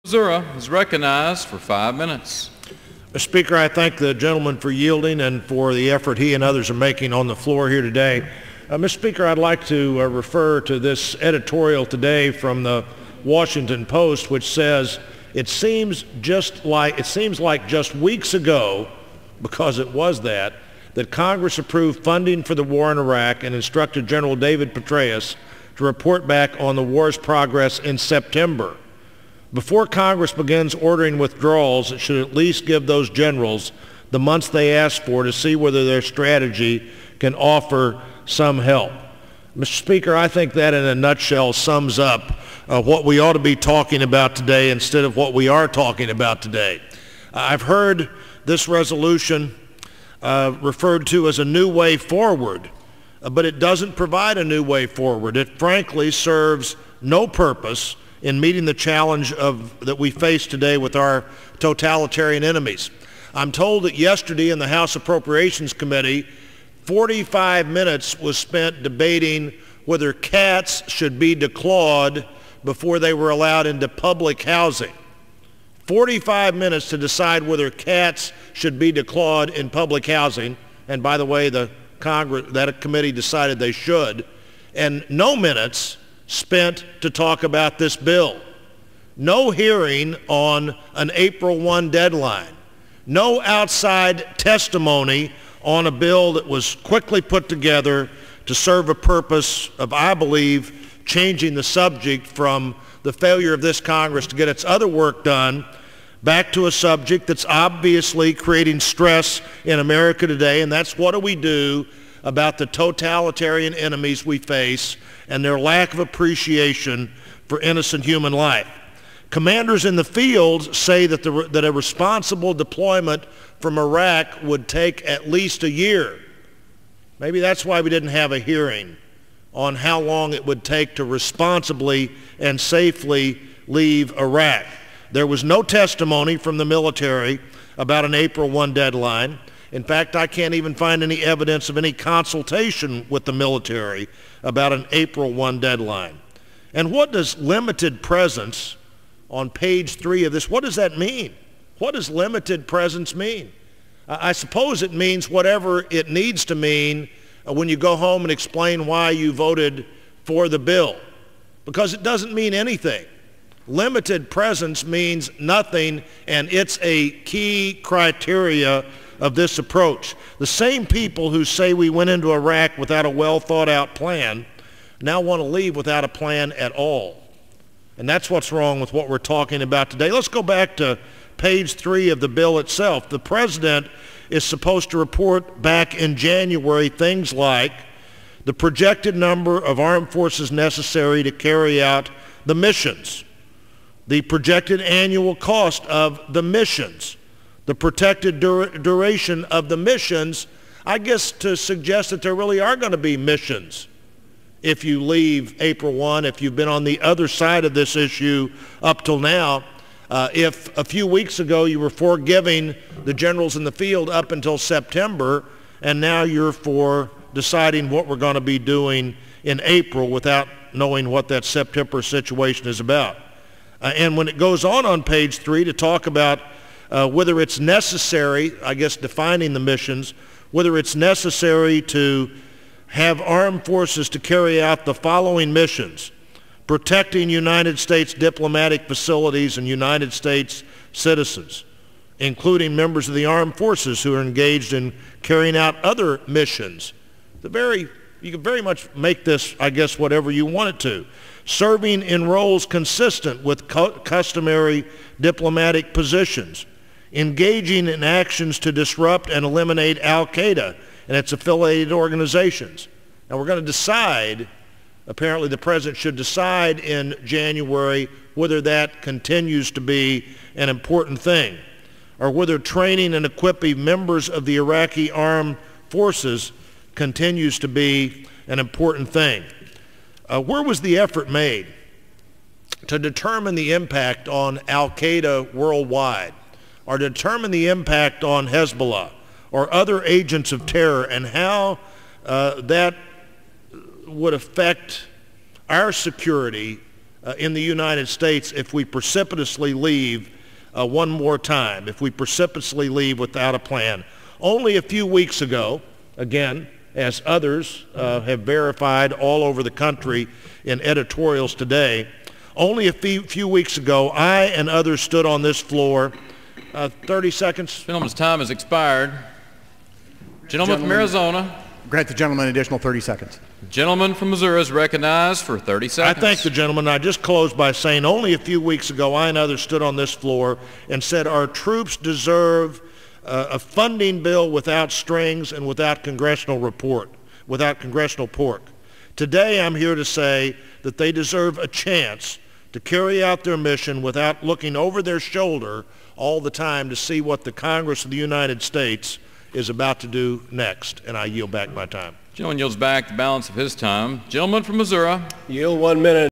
Missouri is recognized for 5 minutes. Mr. Speaker, I thank the gentleman for yielding and for the effort he and others are making on the floor here today. Mr. Speaker, I'd like to refer to this editorial today from the Washington Post, which says it seems like just weeks ago, because it was that Congress approved funding for the war in Iraq and instructed General David Petraeus to report back on the war's progress in September. Before Congress begins ordering withdrawals, it should at least give those generals the months they asked for to see whether their strategy can offer some help. Mr. Speaker, I think that in a nutshell sums up what we ought to be talking about today instead of what we are talking about today. I've heard this resolution referred to as a new way forward, but it doesn't provide a new way forward. It frankly serves no purpose in meeting the challenge that we face today with our totalitarian enemies. I'm told that yesterday in the House Appropriations Committee, 45 minutes was spent debating whether cats should be declawed before they were allowed into public housing. 45 minutes to decide whether cats should be declawed in public housing, and by the way, that committee decided they should, and no minutes spent to talk about this bill. No hearing on an April 1 deadline. No outside testimony on a bill that was quickly put together to serve a purpose of, I believe, changing the subject from the failure of this Congress to get its other work done back to a subject that's obviously creating stress in America today, and that's what do we do about the totalitarian enemies we face and their lack of appreciation for innocent human life. Commanders in the field say that a responsible deployment from Iraq would take at least a year. Maybe that's why we didn't have a hearing on how long it would take to responsibly and safely leave Iraq. There was no testimony from the military about an April 1 deadline. In fact, I can't even find any evidence of any consultation with the military about an April 1 deadline. And what does limited presence on page 3 of this, what does that mean? What does limited presence mean? I suppose it means whatever it needs to mean when you go home and explain why you voted for the bill, because it doesn't mean anything. Limited presence means nothing, and it's a key criteria of this approach. The same people who say we went into Iraq without a well-thought-out plan now want to leave without a plan at all. And that's what's wrong with what we're talking about today. Let's go back to page 3 of the bill itself. The president is supposed to report back in January things like the projected number of armed forces necessary to carry out the missions, the projected annual cost of the missions, the protected duration of the missions, I guess to suggest that there really are going to be missions if you leave April 1, if you've been on the other side of this issue up till now. If a few weeks ago you were for giving the generals in the field up until September, and now you're for deciding what we're going to be doing in April without knowing what that September situation is about. And when it goes on page 3 to talk about whether it's necessary, I guess defining the missions, whether it's necessary to have armed forces to carry out the following missions: protecting United States diplomatic facilities and United States citizens, including members of the armed forces who are engaged in carrying out other missions. You can very much make this, I guess, whatever you want it to. Serving in roles consistent with customary diplomatic positions, engaging in actions to disrupt and eliminate Al-Qaeda and its affiliated organizations. Now we're going to decide, apparently the president should decide in January whether that continues to be an important thing, or whether training and equipping members of the Iraqi armed forces continues to be an important thing. Where was the effort made to determine the impact on Al-Qaeda worldwide, or determine the impact on Hezbollah or other agents of terror, and how that would affect our security in the United States if we precipitously leave one more time, if we precipitously leave without a plan. Only a few weeks ago, again, as others have verified all over the country in editorials today, only a few weeks ago, I and others stood on this floor. 30 seconds. Gentleman's time has expired. Gentleman from Arizona. Grant the gentleman an additional 30 seconds. Gentleman from Missouri is recognized for 30 seconds. I thank the gentleman. I just closed by saying only a few weeks ago, I and others stood on this floor and said our troops deserve a funding bill without strings and without congressional pork. Today, I'm here to say that they deserve a chance to carry out their mission without looking over their shoulder all the time to see what the Congress of the United States is about to do next. And I yield back my time. Gentleman yields back the balance of his time. Gentleman from Missouri. Yield 1 minute.